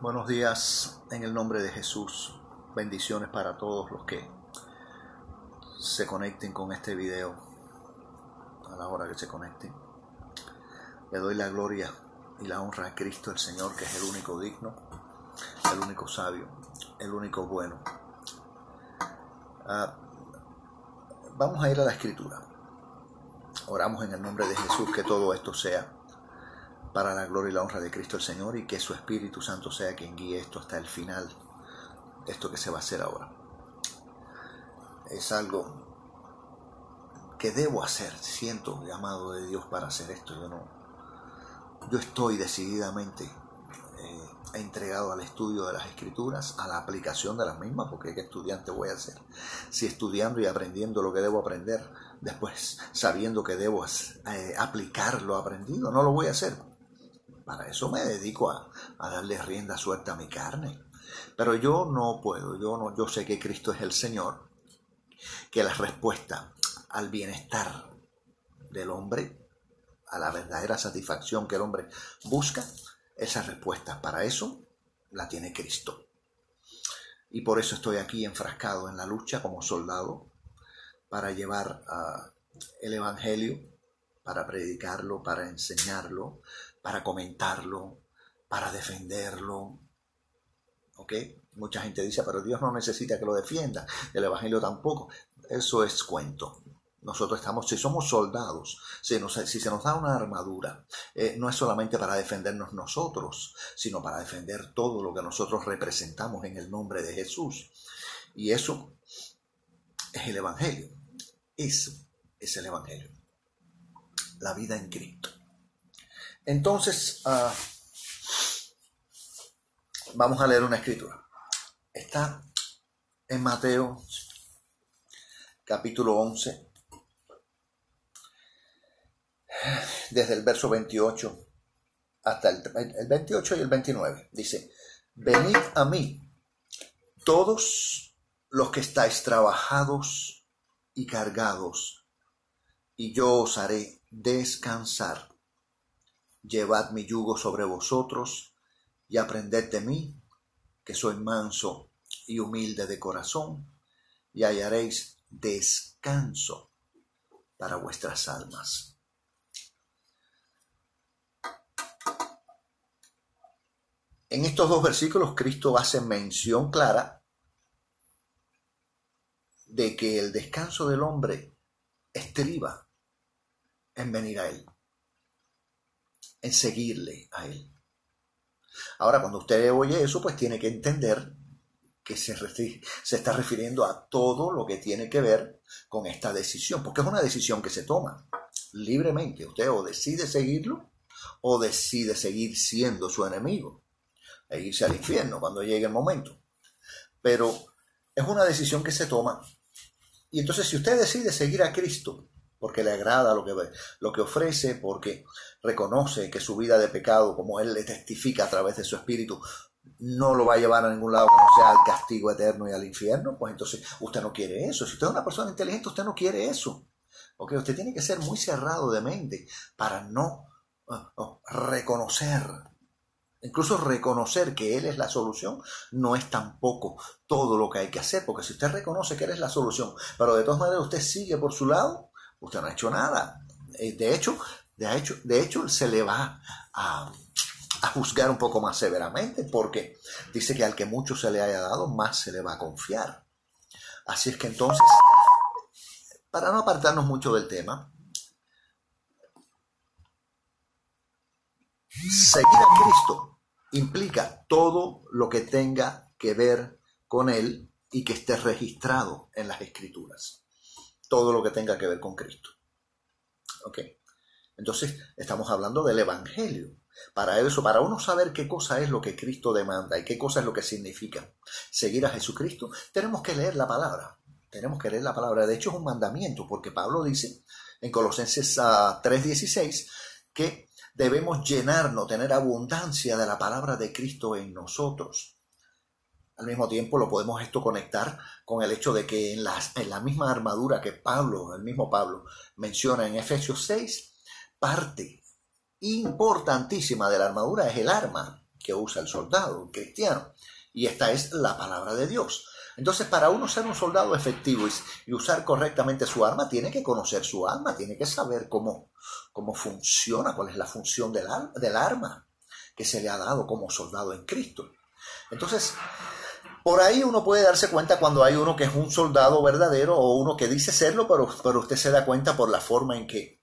Buenos días en el nombre de Jesús. Bendiciones para todos los que se conecten con este video a la hora que se conecten. Le doy la gloria y la honra a Cristo el Señor, que es el único digno, el único sabio, el único bueno. Vamos a ir a la Escritura. Oramos en el nombre de Jesús que todo esto sea para la gloria y la honra de Cristo el Señor, y que su Espíritu Santo sea quien guíe esto hasta el final, esto que se va a hacer ahora. Es algo que debo hacer, siento llamado de Dios para hacer esto. Yo estoy decididamente entregado al estudio de las Escrituras, a la aplicación de las mismas, porque ¿qué estudiante voy a ser? Si estudiando y aprendiendo lo que debo aprender, después sabiendo que debo aplicar lo aprendido, no lo voy a hacer. Para eso me dedico a darle rienda suelta a mi carne. Pero yo no puedo, yo sé que Cristo es el Señor, que la respuesta al bienestar del hombre, a la verdadera satisfacción que el hombre busca, esa respuesta para eso la tiene Cristo. Y por eso estoy aquí enfrascado en la lucha como soldado, para llevar el Evangelio, para predicarlo, para enseñarlo, para comentarlo, para defenderlo. ¿Ok? Mucha gente dice, pero Dios no necesita que lo defienda, el Evangelio tampoco. Eso es cuento. Nosotros si somos soldados, si se nos da una armadura, no es solamente para defendernos nosotros, sino para defender todo lo que nosotros representamos en el nombre de Jesús. Y eso es el Evangelio. Eso es el Evangelio. La vida en Cristo. Entonces, vamos a leer una escritura. Está en Mateo, capítulo 11, desde el verso 28 hasta el 28 y el 29. Dice: venid a mí, todos los que estáis trabajados y cargados, y yo os haré descansar. Llevad mi yugo sobre vosotros y aprended de mí, que soy manso y humilde de corazón, y hallaréis descanso para vuestras almas. En estos dos versículos, Cristo hace mención clara de que el descanso del hombre estriba en venir a Él, en seguirle a Él. Ahora, cuando usted oye eso, pues tiene que entender que se está refiriendo a todo lo que tiene que ver con esta decisión, porque es una decisión que se toma libremente. Usted o decide seguirlo o decide seguir siendo su enemigo e irse al infierno cuando llegue el momento. Pero es una decisión que se toma, y entonces si usted decide seguir a Cristo porque le agrada lo que ofrece, porque reconoce que su vida de pecado, como Él le testifica a través de su Espíritu, no lo va a llevar a ningún lado que no sea al castigo eterno y al infierno, pues entonces usted no quiere eso. Si usted es una persona inteligente, usted no quiere eso. ¿Okay? Usted tiene que ser muy cerrado de mente para no reconocer. Incluso reconocer que Él es la solución no es tampoco todo lo que hay que hacer, porque si usted reconoce que Él es la solución, pero de todas maneras usted sigue por su lado, usted no ha hecho nada. De hecho, se le va a juzgar un poco más severamente, porque dice que al que mucho se le haya dado, más se le va a confiar. Así es que entonces, para no apartarnos mucho del tema, seguir a Cristo implica todo lo que tenga que ver con Él y que esté registrado en las Escrituras. Todo lo que tenga que ver con Cristo. ¿Ok? Entonces, estamos hablando del Evangelio. Para eso, para uno saber qué cosa es lo que Cristo demanda y qué cosa es lo que significa seguir a Jesucristo, tenemos que leer la palabra. Tenemos que leer la palabra. De hecho, es un mandamiento, porque Pablo dice en Colosenses 3:16 que debemos llenarnos, tener abundancia de la palabra de Cristo en nosotros. Al mismo tiempo lo podemos esto conectar con el hecho de que en la misma armadura que el mismo Pablo menciona en Efesios 6, parte importantísima de la armadura es el arma. que usa el soldado cristiano. Y esta es la palabra de Dios. Entonces, para uno ser un soldado efectivo y usar correctamente su arma, tiene que conocer su arma, tiene que saber cómo funciona, cuál es la función del arma que se le ha dado como soldado en Cristo. Entonces, por ahí uno puede darse cuenta cuando hay uno que es un soldado verdadero o uno que dice serlo, pero usted se da cuenta por la forma en que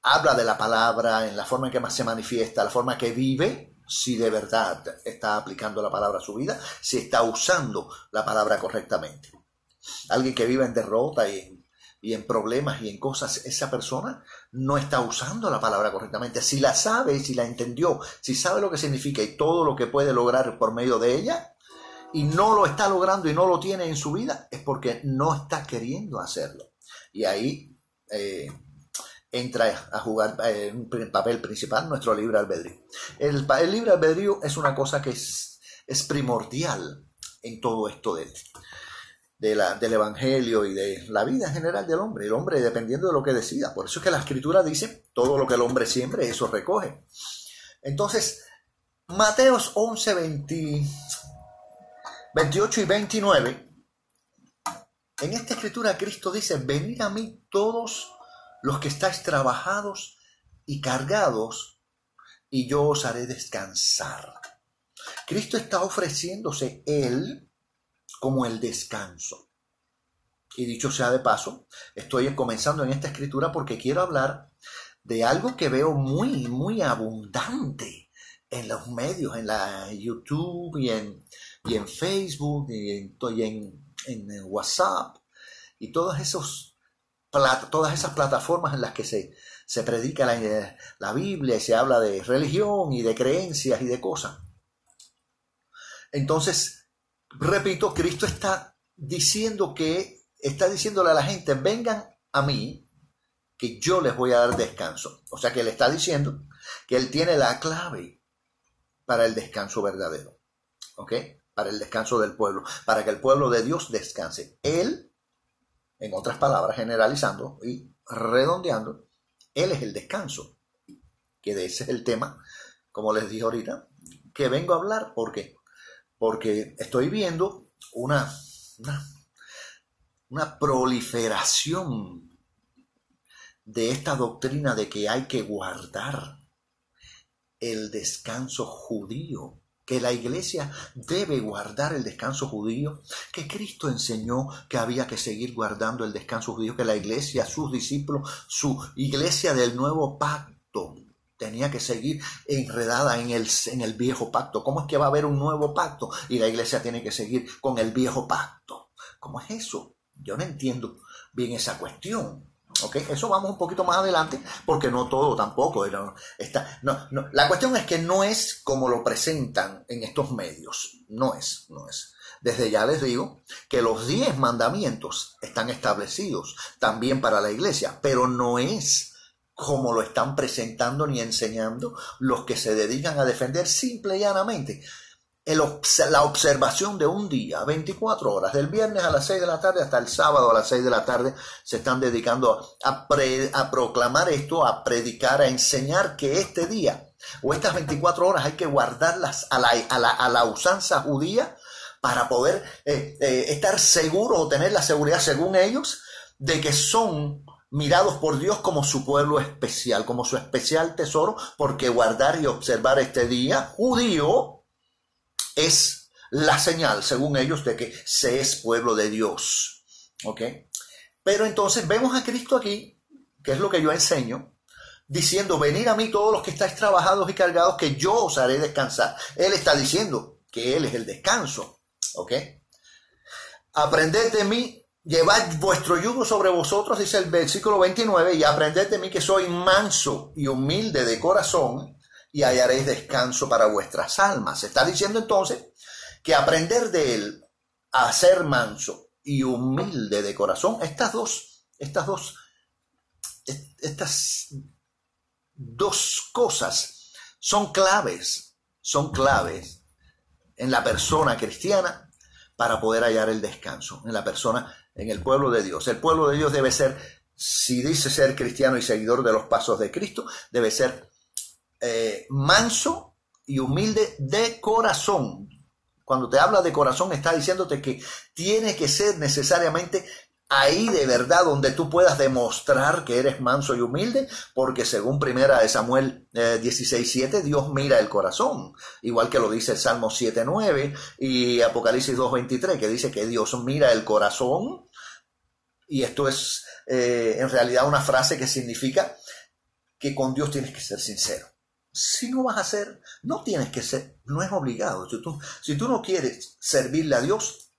habla de la palabra, en la forma en que más se manifiesta, la forma que vive, si de verdad está aplicando la palabra a su vida, si está usando la palabra correctamente. Alguien que vive en derrota y en problemas y en cosas, esa persona no está usando la palabra correctamente. Si la sabe, si la entendió, si sabe lo que significa y todo lo que puede lograr por medio de ella, y no lo está logrando y no lo tiene en su vida, es porque no está queriendo hacerlo. Y ahí entra a jugar un papel principal nuestro libre albedrío. El libre albedrío es una cosa que es primordial en todo esto del evangelio y de la vida en general del hombre. El hombre dependiendo de lo que decida. Por eso es que la escritura dice, todo lo que el hombre siembre, eso recoge. Entonces, Mateos 11, 28 y 29, en esta escritura Cristo dice, venid a mí todos los que estáis trabajados y cargados, y yo os haré descansar. Cristo está ofreciéndose Él como el descanso. Y dicho sea de paso, estoy comenzando en esta escritura porque quiero hablar de algo que veo muy, muy abundante en los medios, en la YouTube y en Facebook y en WhatsApp y todas esas plataformas en las que se predica la Biblia y se habla de religión y de creencias y de cosas. Entonces, repito, Cristo está diciéndole a la gente, vengan a mí, que yo les voy a dar descanso. O sea que Él está diciendo que Él tiene la clave para el descanso verdadero. ¿Ok? Para el descanso del pueblo, para que el pueblo de Dios descanse. Él, en otras palabras, generalizando y redondeando, Él es el descanso. Que de ese es el tema, como les dije ahorita, que vengo a hablar. ¿Por qué? Porque estoy viendo una proliferación de esta doctrina de que hay que guardar el descanso judío, que la iglesia debe guardar el descanso judío, que Cristo enseñó que había que seguir guardando el descanso judío, que la iglesia, sus discípulos, su iglesia del nuevo pacto tenía que seguir enredada en el viejo pacto. ¿Cómo es que va a haber un nuevo pacto y la iglesia tiene que seguir con el viejo pacto? ¿Cómo es eso? Yo no entiendo bien esa cuestión. ¿Okay? Eso vamos un poquito más adelante, porque no todo tampoco la cuestión es que no es como lo presentan en estos medios. No es. Desde ya les digo que los 10 mandamientos están establecidos también para la iglesia, pero no es como lo están presentando ni enseñando los que se dedican a defender simple y llanamente la observación de un día, 24 horas, del viernes a las 6 de la tarde hasta el sábado a las 6 de la tarde, se están dedicando a proclamar esto, a predicar, a enseñar que este día o estas 24 horas hay que guardarlas a la usanza judía para poder estar seguros o tener la seguridad, según ellos, de que son mirados por Dios como su pueblo especial, como su especial tesoro, porque guardar y observar este día judío es la señal, según ellos, de que se es pueblo de Dios. ¿Ok? Pero entonces vemos a Cristo aquí, que es lo que yo enseño, diciendo, venid a mí todos los que estáis trabajados y cargados, que yo os haré descansar. Él está diciendo que Él es el descanso. ¿Ok? Aprended de mí, llevad vuestro yugo sobre vosotros, dice el versículo 29, y aprended de mí que soy manso y humilde de corazón, y hallaréis descanso para vuestras almas. Se está diciendo entonces que aprender de Él a ser manso y humilde de corazón, estas dos cosas son claves en la persona cristiana para poder hallar el descanso, en el pueblo de Dios. El pueblo de Dios debe ser, si dice ser cristiano y seguidor de los pasos de Cristo, debe ser manso y humilde de corazón. Cuando te habla de corazón, está diciéndote que tiene que ser necesariamente ahí de verdad donde tú puedas demostrar que eres manso y humilde, porque según 1 Samuel 16:7, Dios mira el corazón, igual que lo dice el Salmo 7:9 y Apocalipsis 2:23, que dice que Dios mira el corazón, y esto es en realidad una frase que significa que con Dios tienes que ser sincero. Si no vas a ser, no tienes que ser, no es obligado. Si tú no quieres servirle a Dios,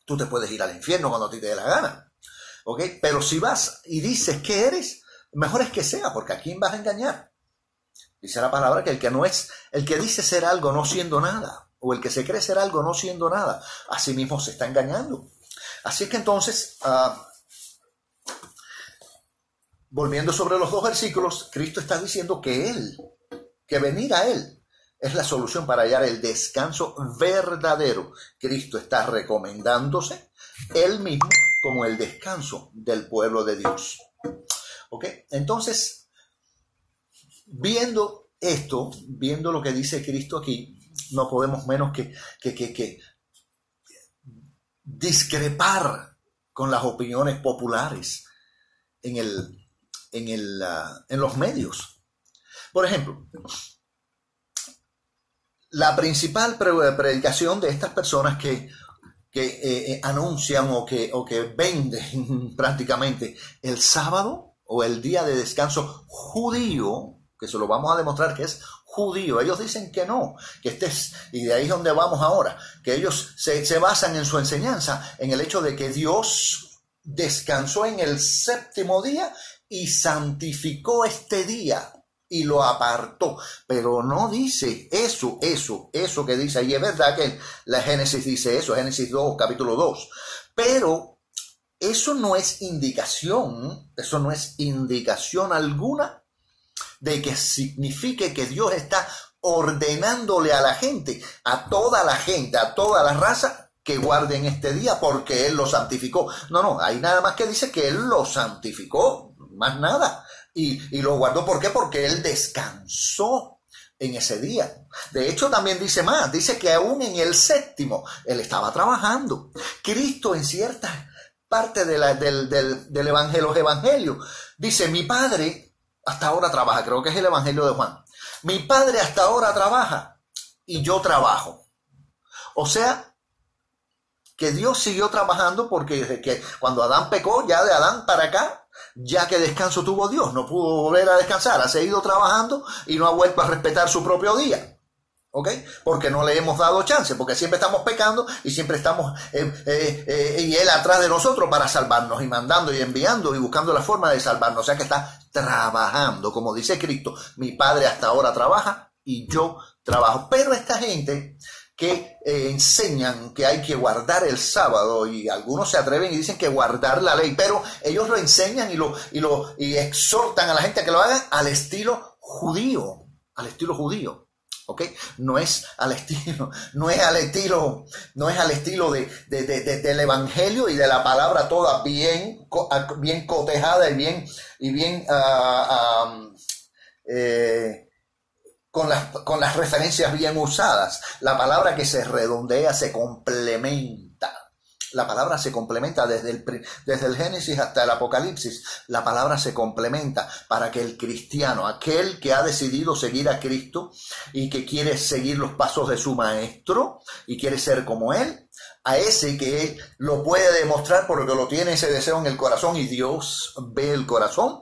tú te puedes ir al infierno cuando a ti te dé la gana. ¿Ok? Pero si vas y dices que eres, mejor es que sea, porque ¿a quién vas a engañar? Dice la palabra que el que dice ser algo no siendo nada, o el que se cree ser algo no siendo nada, a sí mismo se está engañando. Así es que entonces, volviendo sobre los dos versículos, Cristo está diciendo que venir a Él es la solución para hallar el descanso verdadero. Cristo está recomendándose Él mismo como el descanso del pueblo de Dios. ¿Ok? Entonces, viendo esto, viendo lo que dice Cristo aquí, no podemos menos que discrepar con las opiniones populares en los medios. Por ejemplo, la principal predicación de estas personas que anuncian o que venden prácticamente el sábado o el día de descanso judío, que se lo vamos a demostrar que es judío. Ellos dicen que no, y de ahí es donde vamos ahora, que ellos se basan en su enseñanza en el hecho de que Dios descansó en el séptimo día y santificó este día y lo apartó, pero no dice eso que dice ahí. Es verdad que la Génesis dice eso, Génesis 2, capítulo 2, pero eso no es indicación alguna de que signifique que Dios está ordenándole a la gente, a toda la raza, que guarden este día porque Él lo santificó. No, hay nada más que dice que Él lo santificó, más nada. Y lo guardó, ¿por qué? Porque Él descansó en ese día. De hecho, también dice más, dice que aún en el séptimo Él estaba trabajando. Cristo en ciertas partes del evangelio, los evangelios, dice: mi Padre hasta ahora trabaja, creo que es el evangelio de Juan. Mi Padre hasta ahora trabaja y yo trabajo. O sea, que Dios siguió trabajando, porque desde que cuando Adán pecó, ya de Adán para acá, ya que descanso tuvo Dios, no pudo volver a descansar, ha seguido trabajando y no ha vuelto a respetar su propio día. ¿Ok? Porque no le hemos dado chance, porque siempre estamos pecando y siempre estamos y Él atrás de nosotros para salvarnos, y mandando y enviando y buscando la forma de salvarnos. O sea que está trabajando, como dice Cristo: mi Padre hasta ahora trabaja y yo trabajo. Pero esta gente que enseñan que hay que guardar el sábado, y algunos se atreven y dicen que guardar la ley, pero ellos lo enseñan y exhortan a la gente a que lo hagan al estilo judío, ¿ok? No es al estilo del evangelio y de la palabra toda bien cotejada y bien con las referencias bien usadas. La palabra que se redondea se complementa. La palabra se complementa desde el Génesis hasta el Apocalipsis. La palabra se complementa para que el cristiano, aquel que ha decidido seguir a Cristo y que quiere seguir los pasos de su maestro y quiere ser como Él, a ese que Él lo puede demostrar porque lo tiene ese deseo en el corazón y Dios ve el corazón,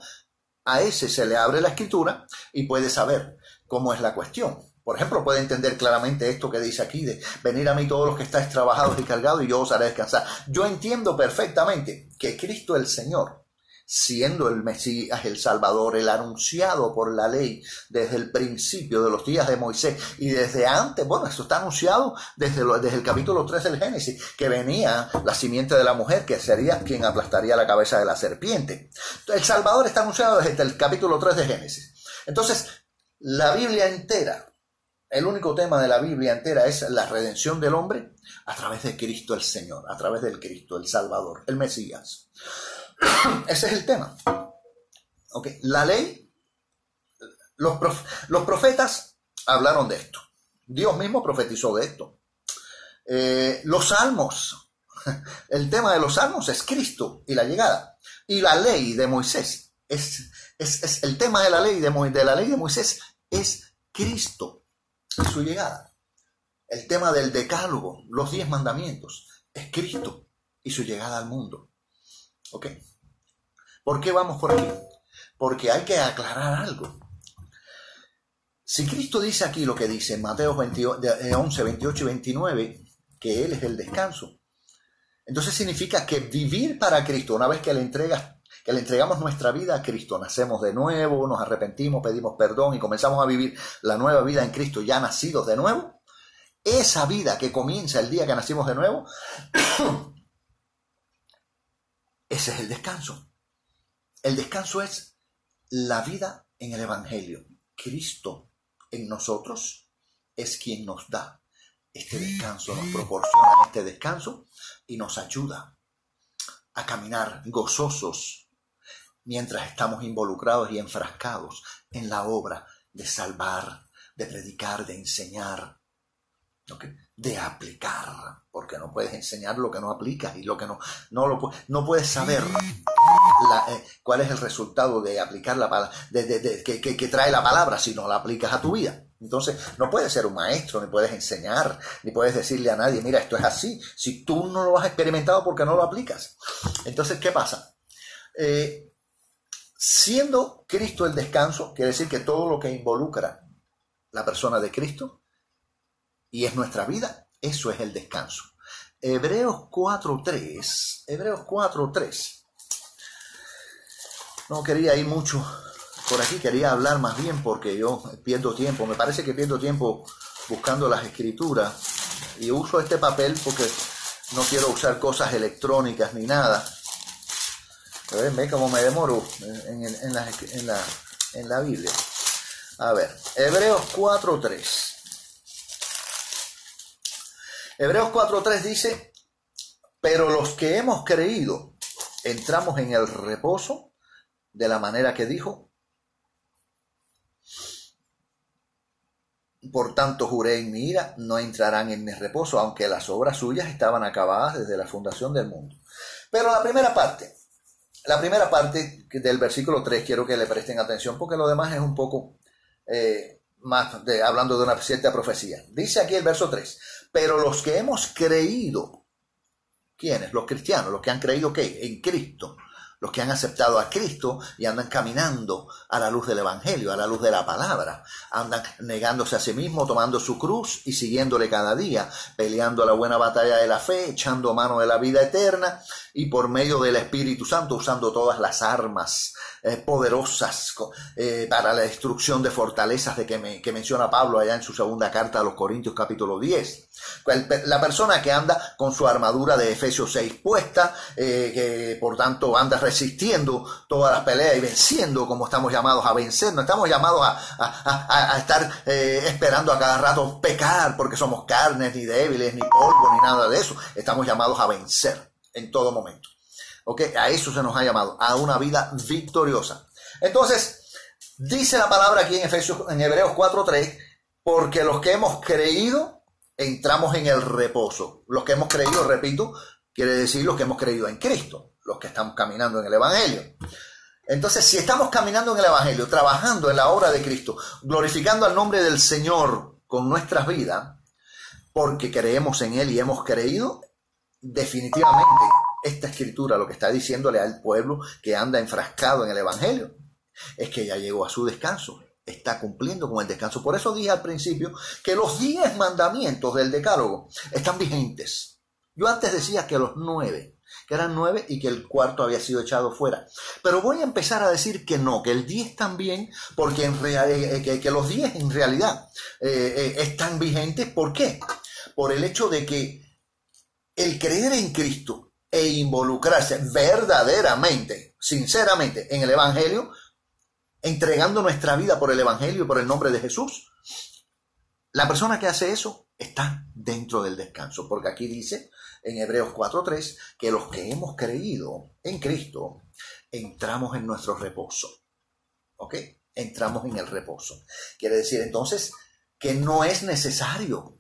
a ese se le abre la escritura y puede saber cómo es la cuestión. Por ejemplo, puede entender claramente esto que dice aquí de: venid a mí todos los que estáis trabajados y cargados y yo os haré descansar. Yo entiendo perfectamente que Cristo el Señor, siendo el Mesías, el Salvador, el anunciado por la ley desde el principio de los días de Moisés y desde antes, bueno, esto está anunciado desde el capítulo 3 del Génesis, que venía la simiente de la mujer, que sería quien aplastaría la cabeza de la serpiente. El Salvador está anunciado desde el capítulo 3 de Génesis. Entonces, la Biblia entera, el único tema de la Biblia entera es la redención del hombre a través de Cristo el Señor, a través del Cristo, el Salvador, el Mesías. Ese es el tema. Okay. La ley Los profetas hablaron de esto. Dios mismo profetizó de esto. Los salmos, el tema de los salmos es Cristo y la llegada. Y la ley de Moisés, es el tema de la ley de Moisés es Cristo y su llegada. El tema del decálogo, los 10 mandamientos, es Cristo y su llegada al mundo. ¿Ok? ¿Por qué vamos por aquí? Porque hay que aclarar algo. Si Cristo dice aquí lo que dice en Mateo 11, 28 y 29, que Él es el descanso, entonces significa que vivir para Cristo, una vez que le entregamos nuestra vida a Cristo, nacemos de nuevo, nos arrepentimos, pedimos perdón y comenzamos a vivir la nueva vida en Cristo, ya nacidos de nuevo, esa vida que comienza el día que nacimos de nuevo, ese es el descanso. El descanso es la vida en el Evangelio. Cristo en nosotros es quien nos da este descanso, nos proporciona este descanso y nos ayuda a caminar gozosos mientras estamos involucrados y enfrascados en la obra de salvar, de predicar, de enseñar, de aplicar, porque no puedes enseñar lo que no aplicas y lo que no puedes saber cuál es el resultado de aplicar la palabra, que trae la palabra si no la aplicas a tu vida. Entonces no puedes ser un maestro, ni puedes enseñar, ni puedes decirle a nadie, mira, esto es así, si tú no lo has experimentado porque no lo aplicas. Entonces, ¿qué pasa? Siendo Cristo el descanso, quiere decir que todo lo que involucra la persona de Cristo y es nuestra vida, eso es el descanso. Hebreos 4.3. No quería ir mucho por aquí, quería hablar más bien porque yo pierdo tiempo. Me parece que pierdo tiempo buscando las escrituras y uso este papel porque no quiero usar cosas electrónicas ni nada. Ve cómo me demoro en la Biblia. A ver, Hebreos 4.3. Hebreos 4.3 dice, pero los que hemos creído entramos en el reposo de la manera que dijo. Por tanto juré en mi ira, no entrarán en mi reposo, aunque las obras suyas estaban acabadas desde la fundación del mundo. Pero la primera parte del versículo 3 quiero que le presten atención porque lo demás es un poco hablando de una cierta profecía. Dice aquí el verso 3, pero los que hemos creído, ¿quiénes? Los cristianos, los que han creído ¿qué? En Cristo. Los que han aceptado a Cristo y andan caminando a la luz del Evangelio, a la luz de la palabra. Andan negándose a sí mismos, tomando su cruz y siguiéndole cada día, peleando la buena batalla de la fe, echando mano de la vida eterna y por medio del Espíritu Santo usando todas las armas poderosas para la destrucción de fortalezas que menciona Pablo allá en su segunda carta a los Corintios capítulo 10. La persona que anda con su armadura de Efesios 6 puesta, que por tanto anda resistiendo todas las peleas y venciendo como estamos llamados a vencer. No estamos llamados a estar esperando a cada rato pecar porque somos carnes, ni débiles, ni polvo, ni nada de eso. Estamos llamados a vencer en todo momento. ¿Okay? A eso se nos ha llamado, a una vida victoriosa. Entonces, dice la palabra aquí en Hebreos 4.3, porque los que hemos creído, entramos en el reposo. Los que hemos creído, repito, quiere decir los que hemos creído en Cristo, los que estamos caminando en el Evangelio. Entonces, si estamos caminando en el Evangelio, trabajando en la obra de Cristo, glorificando al nombre del Señor con nuestras vidas, porque creemos en Él y hemos creído, definitivamente esta escritura lo que está diciéndole al pueblo que anda enfrascado en el Evangelio es que ya llegó a su descanso, está cumpliendo con el descanso. Por eso dije al principio que los 10 mandamientos del decálogo están vigentes. Yo antes decía que los 9, que eran 9 y que el cuarto había sido echado fuera. Pero voy a empezar a decir que no, que el 10 también, porque que los 10 en realidad están vigentes. ¿Por qué? Por el hecho de que el creer en Cristo e involucrarse verdaderamente, sinceramente en el Evangelio, entregando nuestra vida por el Evangelio y por el nombre de Jesús, la persona que hace eso está dentro del descanso, porque aquí dice en Hebreos 4.3 que los que hemos creído en Cristo entramos en nuestro reposo. ¿Ok? entramos en el reposo. Quiere decir entonces que no es necesario,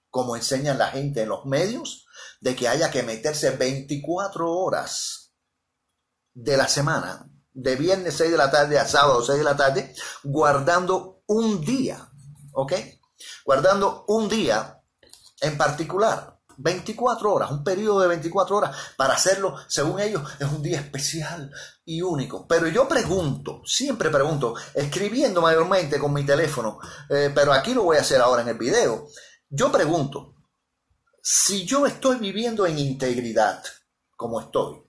como enseñan la gente en los medios, de que haya que meterse 24 horas de la semana, de viernes 6 de la tarde a sábado 6 de la tarde, guardando un día, ¿ok? Guardando un día en particular, 24 horas, un periodo de 24 horas, para hacerlo, según ellos, es un día especial y único. Pero yo pregunto, siempre pregunto, escribiendo mayormente con mi teléfono, pero aquí lo voy a hacer ahora en el video. Yo pregunto, si yo estoy viviendo en integridad, como estoy,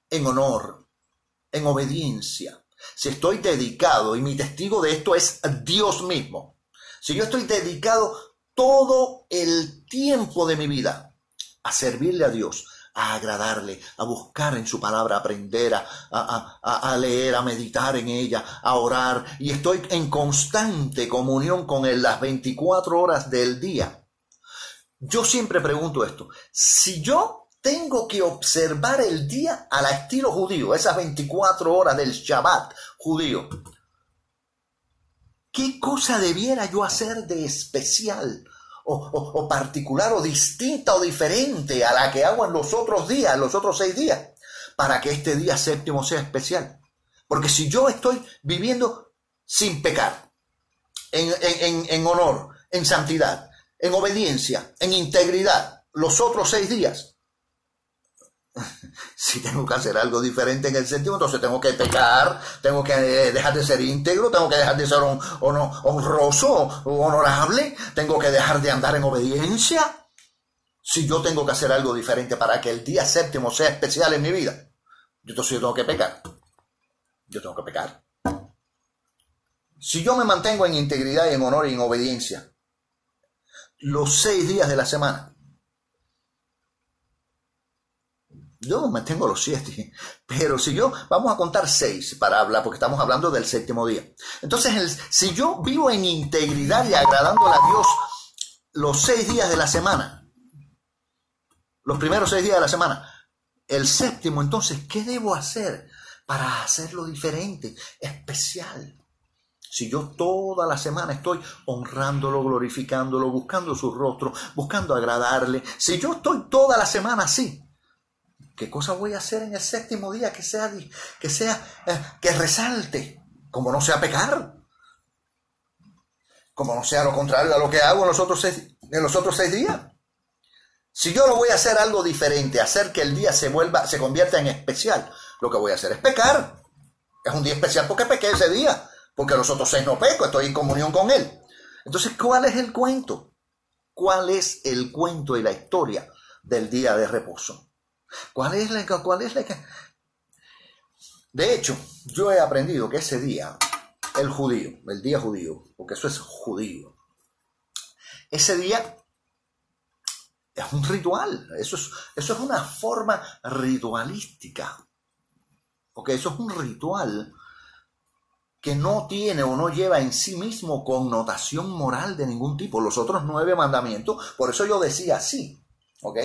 en honor, en obediencia, si estoy dedicado, y mi testigo de esto es Dios mismo, si yo estoy dedicado todo el tiempo de mi vida a servirle a Dios, a agradarle, a buscar en su palabra, a aprender, a leer, a meditar en ella, a orar, y estoy en constante comunión con Él las 24 horas del día, yo siempre pregunto esto, si yo tengo que observar el día al estilo judío, esas 24 horas del Shabbat judío, ¿qué cosa debiera yo hacer de especial o particular o distinta o diferente a la que hago en los otros días, los otros 6 días, para que este día séptimo sea especial? Porque si yo estoy viviendo sin pecar, en honor, en santidad, en obediencia, en integridad, los otros 6 días, si tengo que hacer algo diferente en el séptimo, entonces tengo que pecar, tengo que dejar de ser íntegro, tengo que dejar de ser honroso o honorable, tengo que dejar de andar en obediencia. Si yo tengo que hacer algo diferente para que el día séptimo sea especial en mi vida, entonces yo tengo que pecar. Yo tengo que pecar. Si yo me mantengo en integridad y en honor y en obediencia los 6 días de la semana, yo me mantengo los 7, pero si yo, vamos a contar 6 para hablar, porque estamos hablando del séptimo día. Entonces, si yo vivo en integridad y agradándole a Dios los 6 días de la semana, los primeros 6 días de la semana, el séptimo, entonces, ¿qué debo hacer para hacerlo diferente, especial? Si yo toda la semana estoy honrándolo, glorificándolo, buscando su rostro, buscando agradarle, si yo estoy toda la semana así, ¿qué cosa voy a hacer en el séptimo día que resalte? Como no sea pecar, como no sea lo contrario a lo que hago en los otros 6 días. Si yo lo voy a hacer algo diferente, hacer que el día se convierta en especial, lo que voy a hacer es pecar. Es un día especial porque pequé ese día, porque los otros 6 no peco, estoy en comunión con Él. Entonces, ¿cuál es el cuento? ¿Cuál es el cuento y la historia del día de reposo? ¿Cuál es la? De hecho, yo he aprendido que ese día, el día judío, porque eso es judío, ese día es un ritual, eso es una forma ritualística, porque eso es un ritual que no tiene o no lleva en sí mismo connotación moral de ningún tipo. Los otros 9 mandamientos, por eso yo decía sí, ¿ok?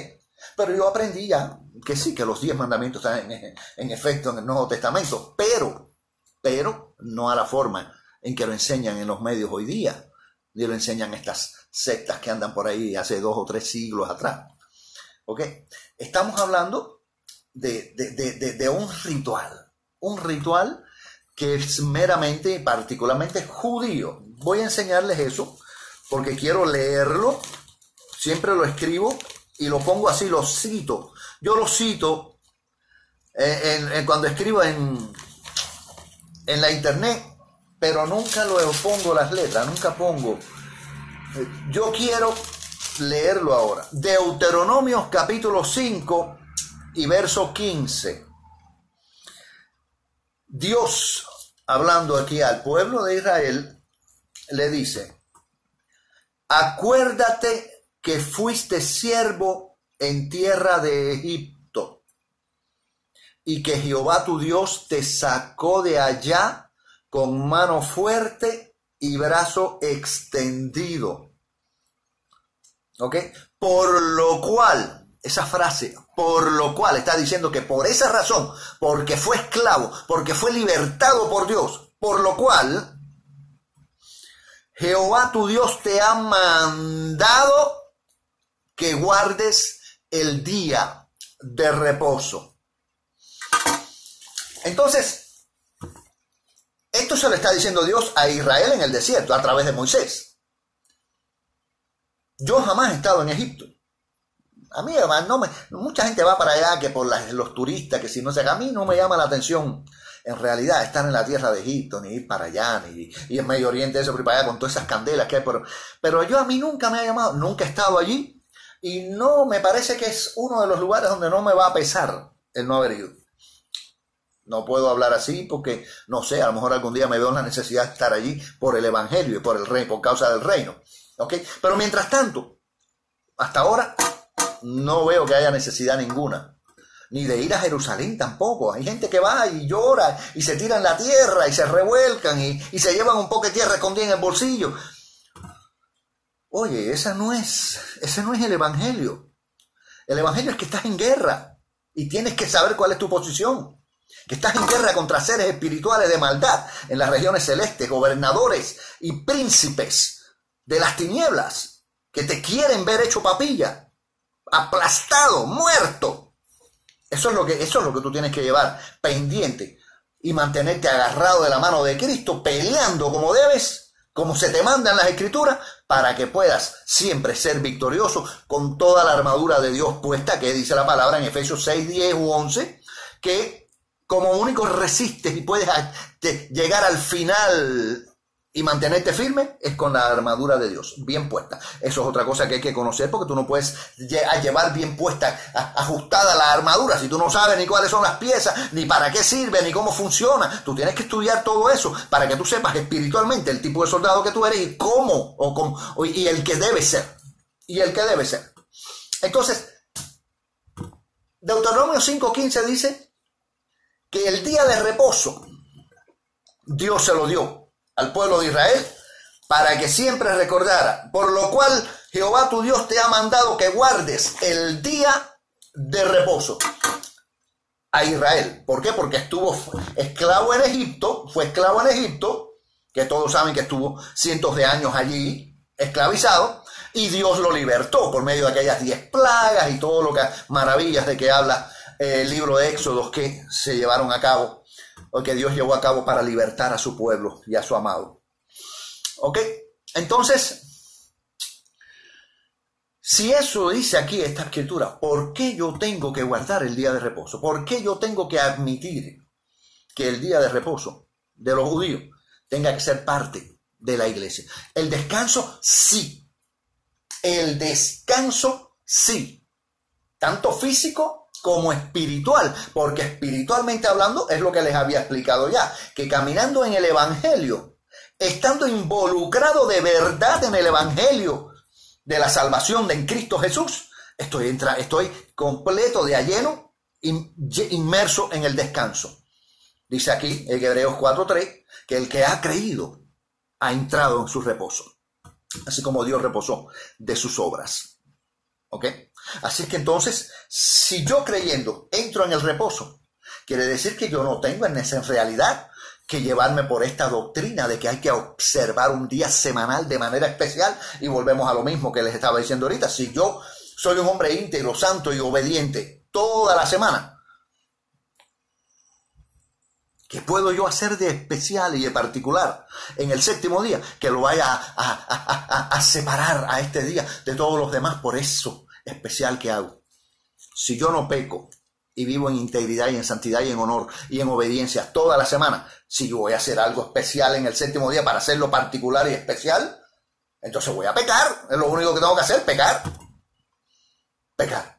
Pero yo aprendí ya que sí, que los 10 mandamientos están en efecto en el Nuevo Testamento, pero no a la forma en que lo enseñan en los medios hoy día, ni lo enseñan estas sectas que andan por ahí hace 2 o 3 siglos atrás. ¿Ok? Estamos hablando de un ritual que es meramente, particularmente judío. Voy a enseñarles eso porque quiero leerlo, siempre lo escribo y lo pongo así, lo cito. Yo lo cito cuando escribo en la internet, pero nunca lo pongo las letras, nunca pongo. Yo quiero leerlo ahora. Deuteronomios capítulo 5 y verso 15. Dios, hablando aquí al pueblo de Israel, le dice: acuérdate que fuiste siervo en tierra de Egipto, y que Jehová tu Dios te sacó de allá con mano fuerte y brazo extendido. ¿Ok? Por lo cual, esa frase, por lo cual, está diciendo que por esa razón, porque fue esclavo, porque fue libertado por Dios, por lo cual, Jehová tu Dios te ha mandado que guardes el día de reposo. Entonces, esto se lo está diciendo Dios a Israel en el desierto a través de Moisés. Yo jamás he estado en Egipto. A mí, mucha gente va para allá que por los turistas, que si no sé, a mí no me llama la atención en realidad estar en la tierra de Egipto, ni ir para allá, ni en Medio Oriente, eso, para allá con todas esas candelas que hay. Pero yo, a mí nunca me ha llamado, nunca he estado allí, y no me parece que es uno de los lugares donde no me va a pesar el no haber ido. No puedo hablar así porque, no sé, a lo mejor algún día me veo en la necesidad de estar allí por el evangelio y por el rey, por causa del reino. ¿Okay? Pero mientras tanto, hasta ahora, no veo que haya necesidad ninguna. Ni de ir a Jerusalén tampoco. Hay gente que va y llora y se tira en la tierra y se revuelcan y se llevan un poco de tierra escondida en el bolsillo. Oye, ese no es el evangelio. El evangelio es que estás en guerra y tienes que saber cuál es tu posición. Que estás en guerra contra seres espirituales de maldad en las regiones celestes, gobernadores y príncipes de las tinieblas que te quieren ver hecho papilla, aplastado, muerto. Eso es lo que tú tienes que llevar pendiente y mantenerte agarrado de la mano de Cristo, peleando como debes, como se te manda en las Escrituras, para que puedas siempre ser victorioso con toda la armadura de Dios puesta, que dice la palabra en Efesios 6, 10 u 11, que como único resistes y puedes llegar al final y mantenerte firme es con la armadura de Dios, bien puesta. Eso es otra cosa que hay que conocer, porque tú no puedes llevar bien puesta, ajustada la armadura, si tú no sabes ni cuáles son las piezas, ni para qué sirve, ni cómo funciona. Tú tienes que estudiar todo eso para que tú sepas espiritualmente el tipo de soldado que tú eres y cómo, y el que debe ser. Y el que debe ser. Entonces, Deuteronomio 5:15 dice que el día de reposo Dios se lo dio al pueblo de Israel para que siempre recordara, por lo cual Jehová tu Dios te ha mandado que guardes el día de reposo a Israel. ¿Por qué? Porque estuvo esclavo en Egipto, fue esclavo en Egipto, que todos saben que estuvo cientos de años allí esclavizado, y Dios lo libertó por medio de aquellas 10 plagas y todo lo que maravillas de que habla el libro de Éxodos que se llevaron a cabo, o que Dios llevó a cabo para libertar a su pueblo y a su amado. ¿Ok? Entonces, si eso dice aquí esta escritura, ¿por qué yo tengo que guardar el día de reposo? ¿Por qué yo tengo que admitir que el día de reposo de los judíos tenga que ser parte de la iglesia? El descanso, sí. El descanso, sí. Tanto físico como espiritual, porque espiritualmente hablando es lo que les había explicado ya, que caminando en el evangelio, estando involucrado de verdad en el evangelio de la salvación en Cristo Jesús, estoy completo de a lleno, inmerso en el descanso. Dice aquí en Hebreos 4:3 que el que ha creído ha entrado en su reposo, así como Dios reposó de sus obras. ¿Ok? Así que entonces, si yo creyendo entro en el reposo, quiere decir que yo no tengo en realidad que llevarme por esta doctrina de que hay que observar un día semanal de manera especial, y volvemos a lo mismo que les estaba diciendo ahorita. Si yo soy un hombre íntegro, santo y obediente toda la semana, ¿qué puedo yo hacer de especial y de particular en el séptimo día que lo vaya a separar a este día de todos los demás por eso especial que hago? Si yo no peco y vivo en integridad y en santidad y en honor y en obediencia toda la semana, si yo voy a hacer algo especial en el séptimo día para hacerlo particular y especial, entonces voy a pecar. Es lo único que tengo que hacer, pecar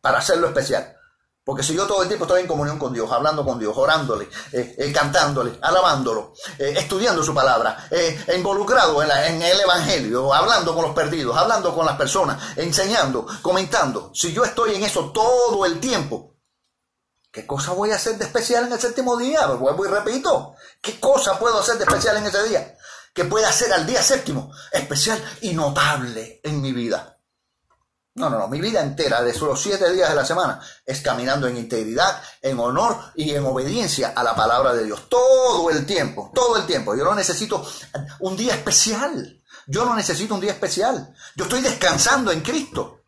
para hacerlo especial. Porque si yo todo el tiempo estoy en comunión con Dios, hablando con Dios, orándole, cantándole, alabándolo, estudiando su palabra, involucrado en el evangelio, hablando con los perdidos, hablando con las personas, enseñando, comentando, si yo estoy en eso todo el tiempo, ¿qué cosa voy a hacer de especial en el séptimo día? Pues vuelvo y repito, ¿qué cosa puedo hacer de especial en ese día? Que pueda hacer al día séptimo especial y notable en mi vida. No, mi vida entera, de los 7 días de la semana, es caminando en integridad, en honor y en obediencia a la palabra de Dios. Todo el tiempo. Yo no necesito un día especial. Yo no necesito un día especial. Yo estoy descansando en Cristo,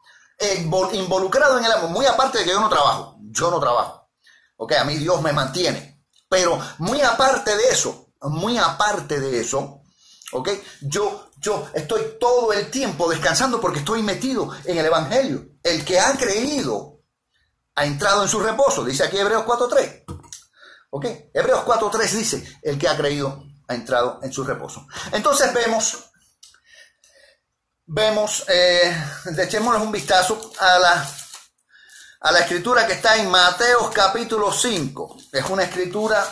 involucrado en el amor, muy aparte de que yo no trabajo. Yo no trabajo. Ok, a mí Dios me mantiene. Pero muy aparte de eso, ok, yo estoy todo el tiempo descansando porque estoy metido en el Evangelio. El que ha creído ha entrado en su reposo, dice aquí Hebreos 4:3. Ok, Hebreos 4:3 dice, el que ha creído ha entrado en su reposo. Entonces echémosle un vistazo a la escritura que está en Mateo capítulo 5. Es una escritura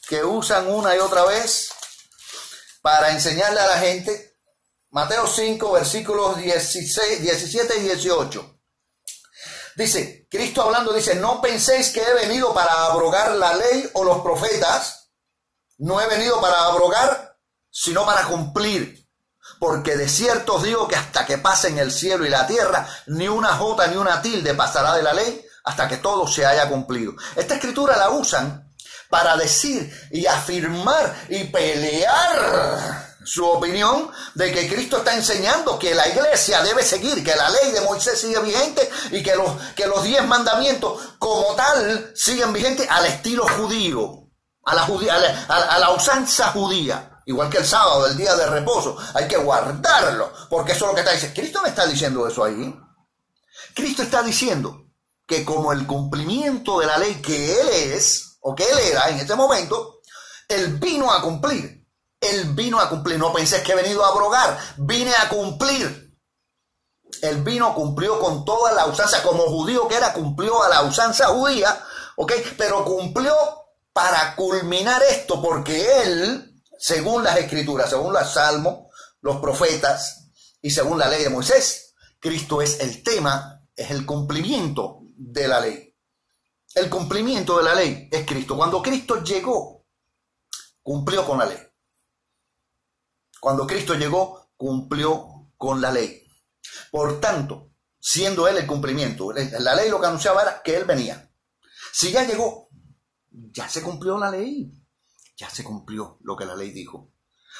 que usan una y otra vez para enseñarle a la gente. Mateo 5, versículos 17 y 18. Dice, Cristo hablando, dice, no penséis que he venido para abrogar la ley o los profetas. No he venido para abrogar, sino para cumplir. Porque de cierto os digo que hasta que pasen el cielo y la tierra, ni una jota ni una tilde pasará de la ley hasta que todo se haya cumplido. Esta escritura la usan para decir y afirmar y pelear su opinión de que Cristo está enseñando que la iglesia debe seguir, que la ley de Moisés sigue vigente y que los 10 mandamientos como tal siguen vigentes al estilo judío, a la usanza judía. Igual que el sábado, el día de reposo, hay que guardarlo, porque eso es lo que está diciendo. Cristo no está diciendo eso ahí. Cristo está diciendo que como el cumplimiento de la ley que Él es, o que Él era en ese momento, Él vino a cumplir. Él vino a cumplir. No pensé que he venido a abrogar, vine a cumplir. Él cumplió con toda la usanza, como judío que era, cumplió a la usanza judía, ¿ok? Pero cumplió para culminar esto, porque Él, según las escrituras, según los salmos, los profetas y según la ley de Moisés, Cristo es el tema, es el cumplimiento de la ley. El cumplimiento de la ley es Cristo. Cuando Cristo llegó, cumplió con la ley. Cuando Cristo llegó, cumplió con la ley. Por tanto, siendo Él el cumplimiento, la ley lo que anunciaba era que Él venía. Si ya llegó, ya se cumplió la ley. Ya se cumplió lo que la ley dijo.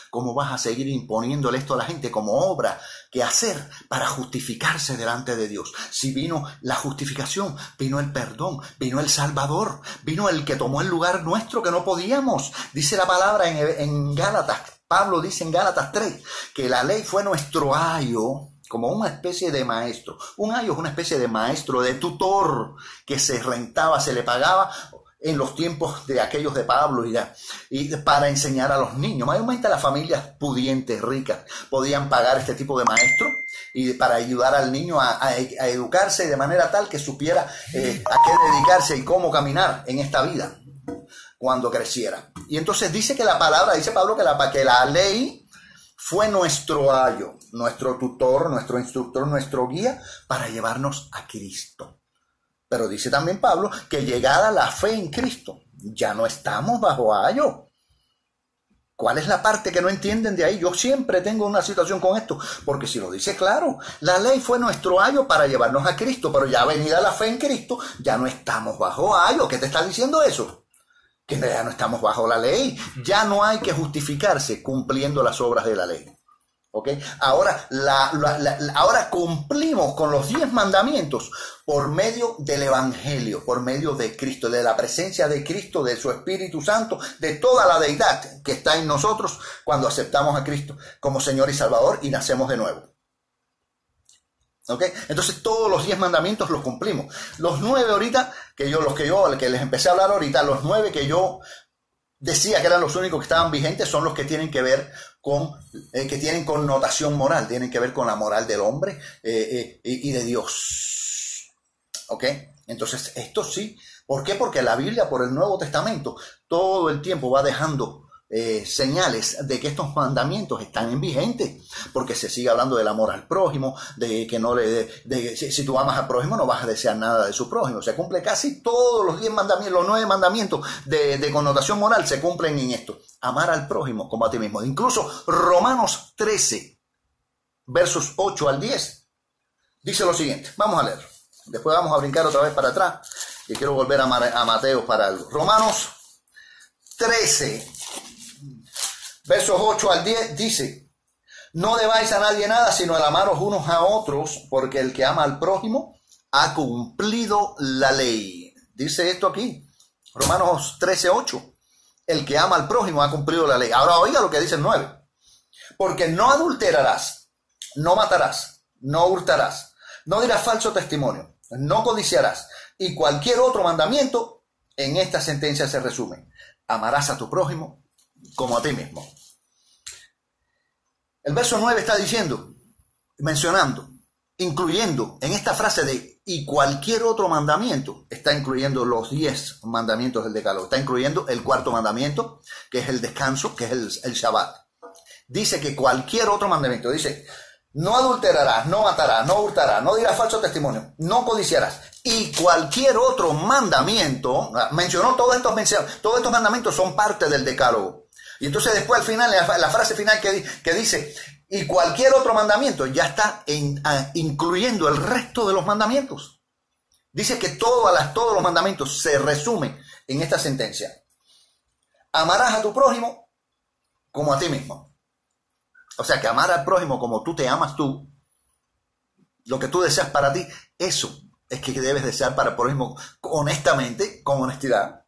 ¿Cómo vas a seguir imponiéndole esto a la gente como obra que hacer para justificarse delante de Dios? Si vino la justificación, vino el perdón, vino el Salvador, vino el que tomó el lugar nuestro que no podíamos. Dice la palabra en Gálatas, Pablo dice en Gálatas 3, que la ley fue nuestro ayo, como una especie de maestro. Un ayo es una especie de maestro, de tutor, que se rentaba, se le pagaba en los tiempos de aquellos de Pablo y para enseñar a los niños. Mayormente las familias pudientes, ricas, podían pagar este tipo de maestro y para ayudar al niño a educarse de manera tal que supiera a qué dedicarse y cómo caminar en esta vida cuando creciera. Y entonces dice Pablo que la ley fue nuestro ayo, nuestro tutor, nuestro instructor, nuestro guía para llevarnos a Cristo. Pero dice también Pablo que llegada la fe en Cristo, ya no estamos bajo ayo. ¿Cuál es la parte que no entienden de ahí? Yo siempre tengo una situación con esto, porque si lo dice claro, la ley fue nuestro ayo para llevarnos a Cristo, pero ya venida la fe en Cristo, ya no estamos bajo ayo. ¿Qué te está diciendo eso? Que ya no estamos bajo la ley, ya no hay que justificarse cumpliendo las obras de la ley. ¿Okay? Ahora cumplimos con los 10 mandamientos por medio del Evangelio, por medio de Cristo, de la presencia de Cristo, de su Espíritu Santo, de toda la deidad que está en nosotros cuando aceptamos a Cristo como Señor y Salvador y nacemos de nuevo. ¿Okay? Entonces todos los 10 mandamientos los cumplimos. Los 9 ahorita, que les empecé a hablar ahorita, los 9 que yo decía que eran los únicos que estaban vigentes son los que tienen que ver con, que tienen connotación moral, tienen que ver con la moral del hombre y de Dios. ¿Ok? Entonces, esto sí. ¿Por qué? Porque la Biblia, por el Nuevo Testamento, todo el tiempo va dejando señales de que estos mandamientos están en vigente, porque se sigue hablando del amor al prójimo, de que si tú amas al prójimo no vas a desear nada de su prójimo. Se cumple casi todos los 10 mandamientos, los 9 mandamientos de connotación moral se cumplen en esto: amar al prójimo como a ti mismo. Incluso Romanos 13 versos 8 al 10 dice lo siguiente. Vamos a leer, después vamos a brincar otra vez para atrás y quiero volver a Mateo para algo. Romanos 13 versos 8 al 10 dice: No debáis a nadie nada, sino el amaros unos a otros, porque el que ama al prójimo ha cumplido la ley. Dice esto aquí, Romanos 13:8. El que ama al prójimo ha cumplido la ley. Ahora oiga lo que dice el 9. Porque no adulterarás, no matarás, no hurtarás, no dirás falso testimonio, no codiciarás. Y cualquier otro mandamiento en esta sentencia se resume. Amarás a tu prójimo como a ti mismo. El verso 9 está diciendo, mencionando, incluyendo en esta frase de y cualquier otro mandamiento, está incluyendo los 10 mandamientos del Decálogo, está incluyendo el cuarto mandamiento, que es el descanso, que es el Shabbat. Dice que cualquier otro mandamiento, dice, no adulterarás, no matarás, no hurtarás, no dirás falso testimonio, no codiciarás. Y cualquier otro mandamiento, mencionó todos estos mandamientos son parte del Decálogo. Y entonces después al final, la frase final que dice, y cualquier otro mandamiento, ya está incluyendo el resto de los mandamientos. Dice que todos los mandamientos se resumen en esta sentencia. Amarás a tu prójimo como a ti mismo. O sea que amar al prójimo como tú te amas tú, lo que tú deseas para ti, eso es que debes desear para el prójimo honestamente, con honestidad.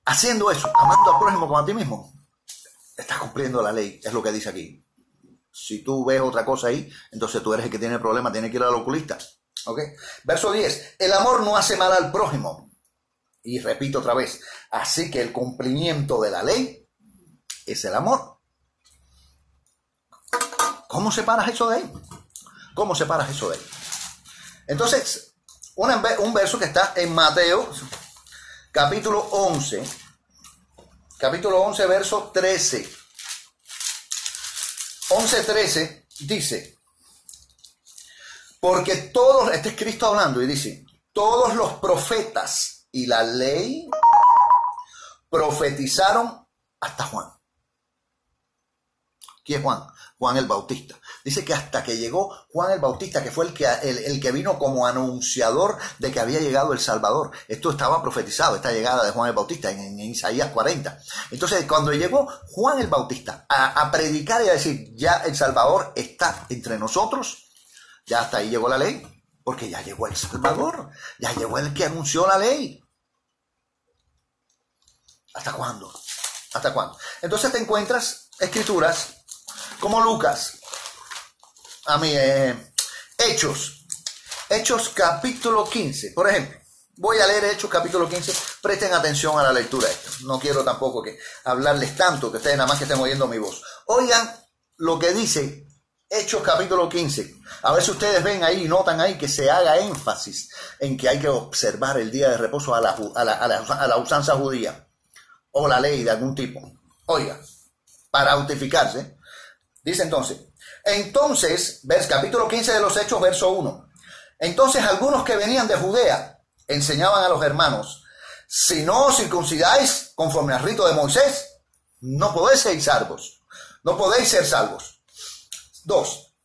Haciendo eso, amando al prójimo como a ti mismo, estás cumpliendo la ley, es lo que dice aquí. Si tú ves otra cosa ahí, entonces tú eres el que tiene el problema, tienes que ir al oculista. ¿Okay? Verso 10, el amor no hace mal al prójimo. Y repito otra vez, así que el cumplimiento de la ley es el amor. ¿Cómo separas eso de ahí? ¿Cómo separas eso de ahí? Entonces, un verso que está en Mateo, capítulo 11, verso 13. 11:13 dice, porque todos, este es Cristo hablando y dice, todos los profetas y la ley profetizaron hasta Juan. ¿Quién es Juan? Juan el Bautista. Dice que hasta que llegó Juan el Bautista, que fue el que vino como anunciador de que había llegado el Salvador. Esto estaba profetizado, esta llegada de Juan el Bautista en Isaías 40. Entonces, cuando llegó Juan el Bautista a predicar y a decir, ya el Salvador está entre nosotros, ya hasta ahí llegó la ley, porque ya llegó el Salvador, ya llegó el que anunció la ley. ¿Hasta cuándo? ¿Hasta cuándo? Entonces te encuentras escrituras como Lucas, Hechos capítulo 15, por ejemplo. Voy a leer Hechos capítulo 15, presten atención a la lectura de esto. No quiero tampoco que hablarles tanto, que ustedes nada más que estén oyendo mi voz. Oigan lo que dice Hechos capítulo 15. A ver si ustedes ven ahí y notan ahí que se haga énfasis en que hay que observar el día de reposo a la usanza judía o la ley de algún tipo. Oiga, para autificarse. Dice entonces, capítulo 15 de los Hechos, verso 1. Entonces algunos que venían de Judea enseñaban a los hermanos, si no os circuncidáis conforme al rito de Moisés, no podéis ser salvos. No podéis ser salvos. 2.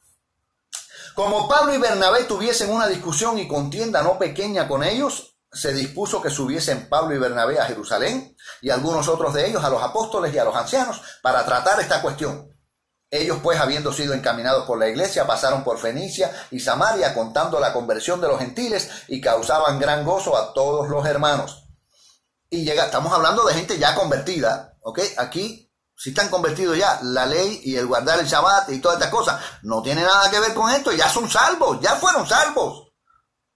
Como Pablo y Bernabé tuviesen una discusión y contienda no pequeña con ellos, se dispuso que subiesen Pablo y Bernabé a Jerusalén y algunos otros de ellos a los apóstoles y a los ancianos para tratar esta cuestión. Ellos pues, habiendo sido encaminados por la iglesia, pasaron por Fenicia y Samaria contando la conversión de los gentiles y causaban gran gozo a todos los hermanos. Y estamos hablando de gente ya convertida, ¿ok? Aquí, si están convertidos ya, la ley y el guardar el Shabbat y todas estas cosas no tiene nada que ver con esto, ya son salvos, ya fueron salvos.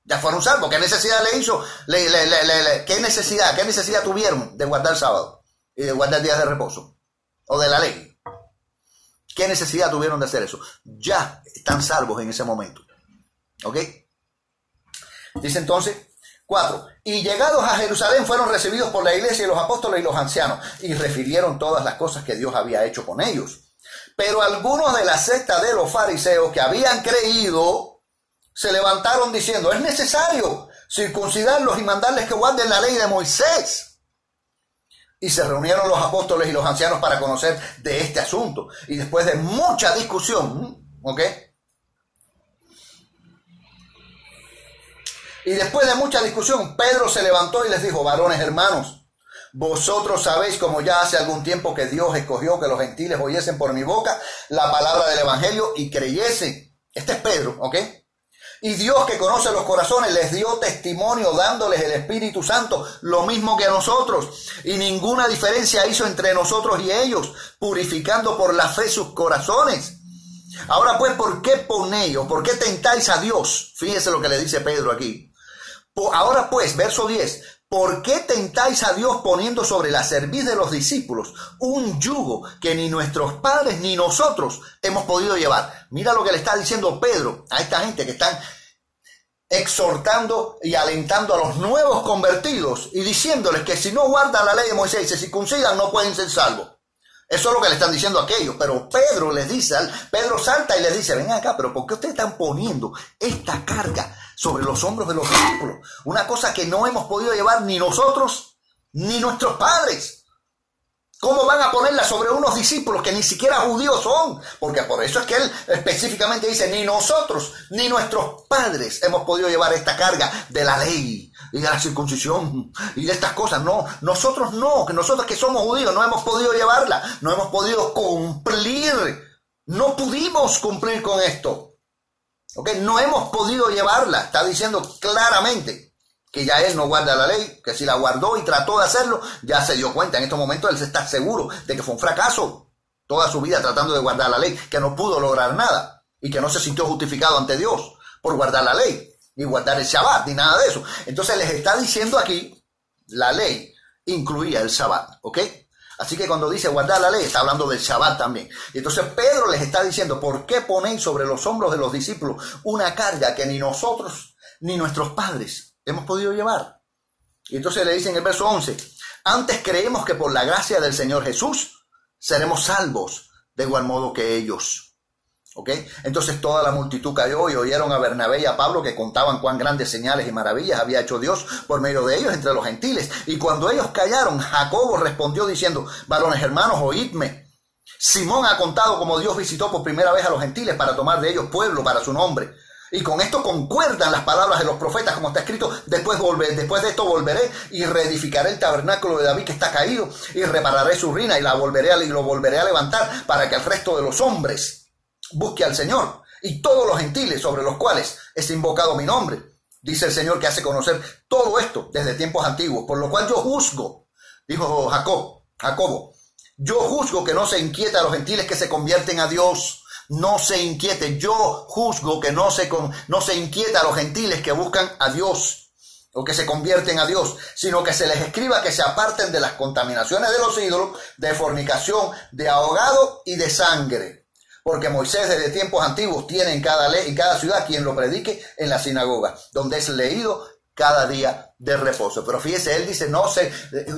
Ya fueron salvos. ¿Qué necesidad le hizo? ¿Qué necesidad tuvieron de guardar el sábado y de guardar días de reposo? O de la ley. ¿Qué necesidad tuvieron de hacer eso? Ya están salvos en ese momento. ¿Ok? Dice entonces, 4. Y llegados a Jerusalén fueron recibidos por la iglesia y los apóstoles y los ancianos y refirieron todas las cosas que Dios había hecho con ellos. Pero algunos de la secta de los fariseos que habían creído se levantaron diciendo, es necesario circuncidarlos y mandarles que guarden la ley de Moisés. Y se reunieron los apóstoles y los ancianos para conocer de este asunto. Y después de mucha discusión, ¿ok? Y después de mucha discusión, Pedro se levantó y les dijo, varones hermanos, Vosotros sabéis, como ya hace algún tiempo, que Dios escogió que los gentiles oyesen por mi boca la palabra del evangelio y creyesen. Este es Pedro, ¿ok? Y Dios, que conoce los corazones, les dio testimonio dándoles el Espíritu Santo, lo mismo que a nosotros. Y ninguna diferencia hizo entre nosotros y ellos, purificando por la fe sus corazones. Ahora pues, ¿por qué ponéis o por qué tentáis a Dios? Fíjese lo que le dice Pedro aquí. Ahora pues, verso 10. ¿Por qué tentáis a Dios poniendo sobre la cerviz de los discípulos un yugo que ni nuestros padres ni nosotros hemos podido llevar? Mira lo que le está diciendo Pedro a esta gente que están exhortando y alentando a los nuevos convertidos y diciéndoles que si no guardan la ley de Moisés y se circuncidan no pueden ser salvos. Eso es lo que le están diciendo a aquellos, pero Pedro les dice, Pedro salta y les dice, ven acá, pero ¿por qué ustedes están poniendo esta carga sobre los hombros de los discípulos? Una cosa que no hemos podido llevar ni nosotros ni nuestros padres. ¿Cómo van a ponerla sobre unos discípulos que ni siquiera judíos son? Porque por eso es que él específicamente dice, ni nosotros ni nuestros padres hemos podido llevar esta carga de la ley y de la circuncisión y de estas cosas. No, nosotros no, que nosotros que somos judíos no hemos podido llevarla, no hemos podido cumplir, no pudimos cumplir con esto. ¿Ok? No hemos podido llevarla, está diciendo claramente que ya él no guarda la ley, que si la guardó y trató de hacerlo, ya se dio cuenta. En estos momentos él se está seguro de que fue un fracaso toda su vida tratando de guardar la ley, que no pudo lograr nada y que no se sintió justificado ante Dios por guardar la ley, ni guardar el Shabbat, ni nada de eso. Entonces les está diciendo aquí, la ley incluía el Shabbat, ¿ok? Así que cuando dice guardar la ley, está hablando del Shabbat también. Y entonces Pedro les está diciendo, ¿por qué ponéis sobre los hombros de los discípulos una carga que ni nosotros ni nuestros padres hemos podido llevar? Y entonces le dice en el verso 11, antes creemos que por la gracia del Señor Jesús seremos salvos de igual modo que ellos. ¿Ok? Entonces toda la multitud cayó y oyeron a Bernabé y a Pablo que contaban cuán grandes señales y maravillas había hecho Dios por medio de ellos entre los gentiles. Y cuando ellos callaron, Jacobo respondió diciendo, varones hermanos, oídme. Simón ha contado cómo Dios visitó por primera vez a los gentiles para tomar de ellos pueblo para su nombre. Y con esto concuerdan las palabras de los profetas, como está escrito, después de esto volveré y reedificaré el tabernáculo de David que está caído y repararé su ruina y lo volveré a levantar para que el resto de los hombres busque al Señor y todos los gentiles sobre los cuales es invocado mi nombre. Dice el Señor que hace conocer todo esto desde tiempos antiguos, por lo cual yo juzgo, dijo Jacobo, yo juzgo que no se inquieta a los gentiles que se convierten a Dios. No se inquiete, yo juzgo que no se inquieta a los gentiles que buscan a Dios o que se convierten a Dios, sino que se les escriba que se aparten de las contaminaciones de los ídolos, de fornicación, de ahogado y de sangre. Porque Moisés desde tiempos antiguos tiene en cada ciudad quien lo predique en la sinagoga, donde es leído cada día de reposo. Pero fíjese, él dice,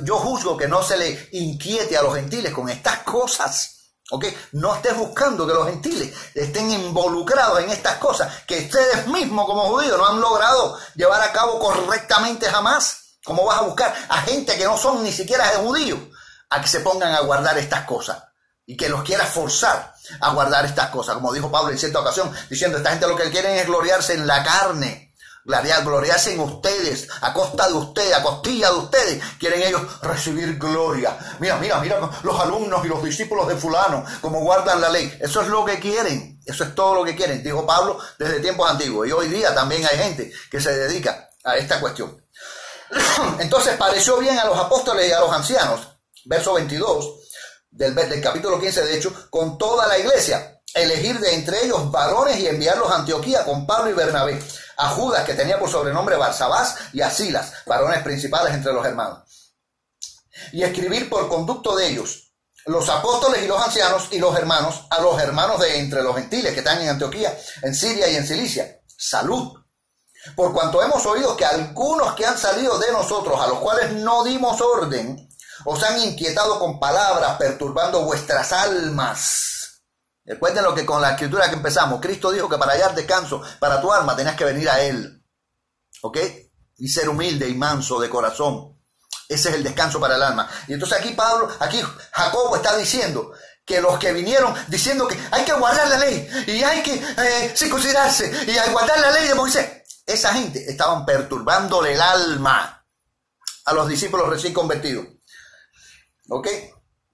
yo juzgo que no se le inquiete a los gentiles con estas cosas. ¿Okay? No estés buscando que los gentiles estén involucrados en estas cosas que ustedes mismos como judíos no han logrado llevar a cabo correctamente jamás. ¿Cómo vas a buscar a gente que no son ni siquiera judíos a que se pongan a guardar estas cosas y que los quieras forzar a guardar estas cosas? Como dijo Pablo en cierta ocasión, diciendo, esta gente lo que quieren es gloriarse en la carne. Gloriarse en ustedes, a costa de ustedes, a costilla de ustedes, quieren ellos recibir gloria. Mira los alumnos y los discípulos de fulano, como guardan la ley. Eso es lo que quieren, eso es todo lo que quieren, dijo Pablo desde tiempos antiguos. Y hoy día también hay gente que se dedica a esta cuestión. Entonces pareció bien a los apóstoles y a los ancianos, verso 22 del capítulo 15 de Hechos, con toda la iglesia, elegir de entre ellos varones y enviarlos a Antioquía con Pablo y Bernabé, a Judas, que tenía por sobrenombre Barsabás, y a Silas, varones principales entre los hermanos, y escribir por conducto de ellos, los apóstoles y los ancianos y los hermanos, a los hermanos de entre los gentiles que están en Antioquía, en Siria y en Cilicia, salud. Por cuanto hemos oído que algunos que han salido de nosotros, a los cuales no dimos orden, os han inquietado con palabras, perturbando vuestras almas. Recuerden lo que con la escritura que empezamos, Cristo dijo que para hallar descanso para tu alma tenías que venir a Él, ¿ok? Y ser humilde y manso de corazón. Ese es el descanso para el alma. Y entonces aquí Jacobo está diciendo que los que vinieron diciendo que hay que guardar la ley y hay que circuncidarse y hay que guardar la ley de Moisés, esa gente estaban perturbándole el alma a los discípulos recién convertidos. ¿Ok?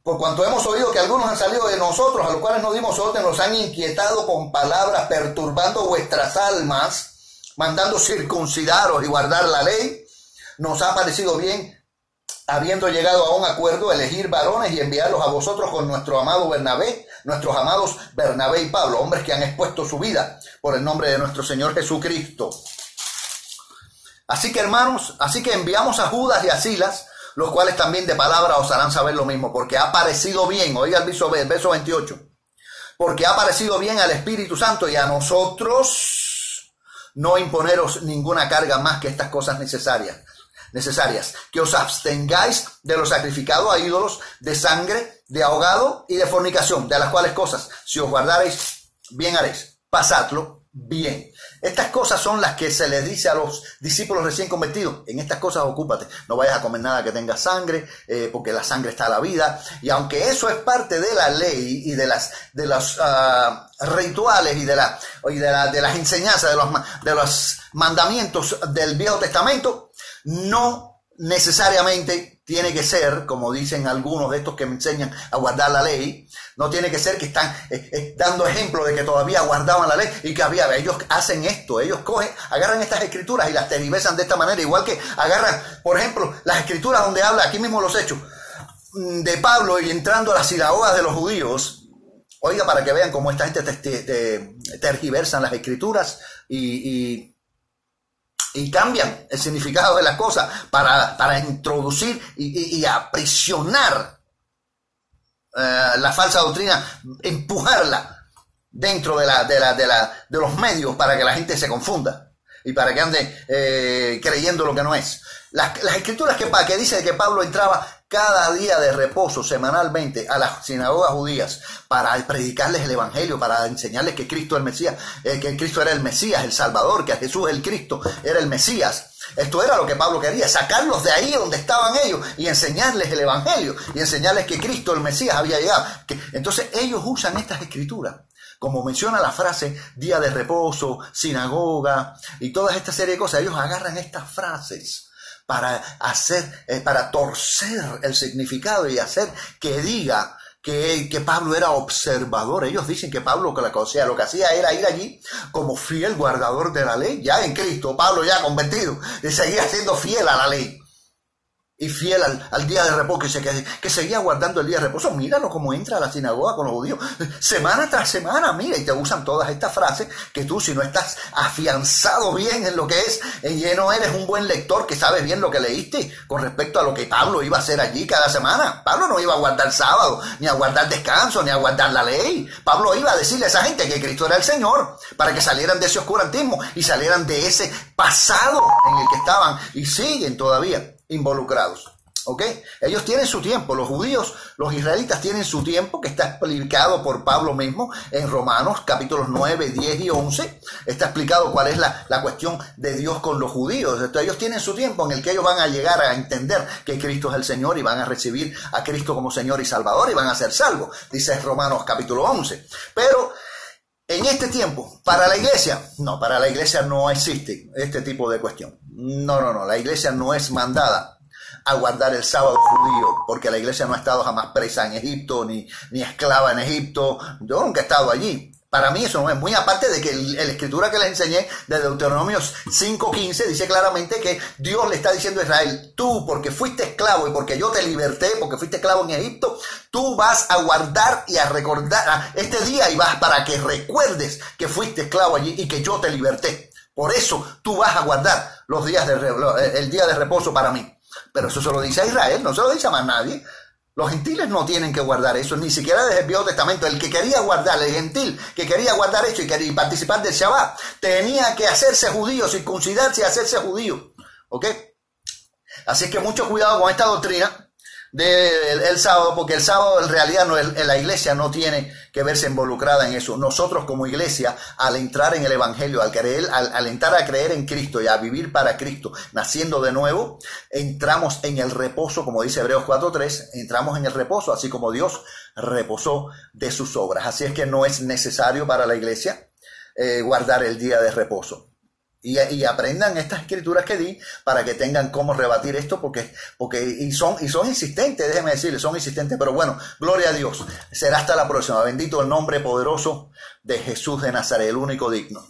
Por cuanto hemos oído que algunos han salido de nosotros, a los cuales no dimos orden, los han inquietado con palabras, perturbando vuestras almas, mandando circuncidaros y guardar la ley, nos ha parecido bien, habiendo llegado a un acuerdo, elegir varones y enviarlos a vosotros con nuestros amados Bernabé y Pablo, hombres que han expuesto su vida por el nombre de nuestro Señor Jesucristo. Así que, hermanos, enviamos a Judas y a Silas, los cuales también de palabra os harán saber lo mismo, porque ha parecido bien, oiga el verso 28, porque ha parecido bien al Espíritu Santo y a nosotros no imponeros ninguna carga más que estas cosas necesarias, que os abstengáis de lo sacrificado a ídolos, de sangre, de ahogado y de fornicación, de las cuales cosas, si os guardareis, bien haréis, pasadlo bien. Estas cosas son las que se les dice a los discípulos recién convertidos. En estas cosas ocúpate. No vayas a comer nada que tenga sangre, porque la sangre está a la vida. Y aunque eso es parte de la ley y de los rituales y de las enseñanzas, de los mandamientos del Viejo Testamento, no necesariamente tiene que ser, como dicen algunos de estos que me enseñan a guardar la ley, no tiene que ser que están dando ejemplo de que todavía guardaban la ley y que ellos hacen esto, ellos agarran estas escrituras y las tergiversan de esta manera, igual que agarran, por ejemplo, las escrituras donde habla, aquí mismo los hechos, de Pablo y entrando a las sinagogas de los judíos. Oiga, para que vean cómo esta gente tergiversan las escrituras y cambian el significado de las cosas para introducir y aprisionar la falsa doctrina, empujarla dentro de los medios para que la gente se confunda y para que ande creyendo lo que no es. Las escrituras que dice que Pablo entraba cada día de reposo semanalmente a las sinagogas judías para predicarles el evangelio, para enseñarles que Cristo es el Mesías, que Cristo era el Mesías, el Salvador, que Jesús el Cristo era el Mesías. Esto era lo que Pablo quería, sacarlos de ahí donde estaban ellos y enseñarles el evangelio y enseñarles que Cristo el Mesías había llegado. Entonces ellos usan estas escrituras, como menciona la frase día de reposo, sinagoga y toda esta serie de cosas. Ellos agarran estas frases para torcer el significado y hacer que diga que Pablo era observador. Ellos dicen que Pablo lo que hacía era ir allí como fiel guardador de la ley, ya en Cristo, Pablo ya convertido, y seguía siendo fiel a la ley. Y fiel al día de reposo, que seguía guardando el día de reposo. Míralo como entra a la sinagoga con los judíos, semana tras semana, mira, y te usan todas estas frases que tú, si no estás afianzado bien en lo que es, no eres un buen lector que sabes bien lo que leíste con respecto a lo que Pablo iba a hacer allí cada semana. Pablo no iba a guardar sábado, ni a guardar descanso, ni a guardar la ley. Pablo iba a decirle a esa gente que Cristo era el Señor, para que salieran de ese oscurantismo y salieran de ese pasado en el que estaban y siguen todavía involucrados. ¿Ok? Ellos tienen su tiempo, los judíos, los israelitas tienen su tiempo, que está explicado por Pablo mismo en Romanos capítulos 9, 10 y 11. Está explicado cuál es la cuestión de Dios con los judíos. Entonces, ellos tienen su tiempo en el que ellos van a llegar a entender que Cristo es el Señor y van a recibir a Cristo como Señor y Salvador y van a ser salvos, dice Romanos capítulo 11. Pero en este tiempo, para la iglesia no existe este tipo de cuestión. No, la iglesia no es mandada a guardar el sábado judío, porque la iglesia no ha estado jamás presa en Egipto, ni esclava en Egipto. Yo nunca he estado allí. Para mí eso no es, muy aparte de que la escritura que les enseñé de Deuteronomio 5:15 dice claramente que Dios le está diciendo a Israel: tú, porque fuiste esclavo y porque yo te liberté, porque fuiste esclavo en Egipto, tú vas a guardar y a recordar este día y vas para que recuerdes que fuiste esclavo allí y que yo te liberté. Por eso tú vas a guardar el día de reposo para mí. Pero eso se lo dice a Israel, no se lo dice a más nadie. Los gentiles no tienen que guardar eso, ni siquiera desde el Viejo Testamento. El que quería guardar, el gentil que quería guardar eso y quería participar del Shabbat, tenía que hacerse judío, circuncidarse y hacerse judío. ¿Ok? Así que mucho cuidado con esta doctrina del sábado, porque el sábado en realidad la iglesia no tiene que verse involucrada en eso. Nosotros como iglesia, al entrar en el evangelio, al entrar a creer en Cristo y a vivir para Cristo, naciendo de nuevo, entramos en el reposo, como dice Hebreos 4:3, entramos en el reposo, así como Dios reposó de sus obras. Así es que no es necesario para la iglesia guardar el día de reposo. Y aprendan estas escrituras que di para que tengan cómo rebatir esto, y son insistentes, déjenme decirles, son insistentes. Pero bueno, gloria a Dios. Será hasta la próxima. Bendito el nombre poderoso de Jesús de Nazaret, el único digno.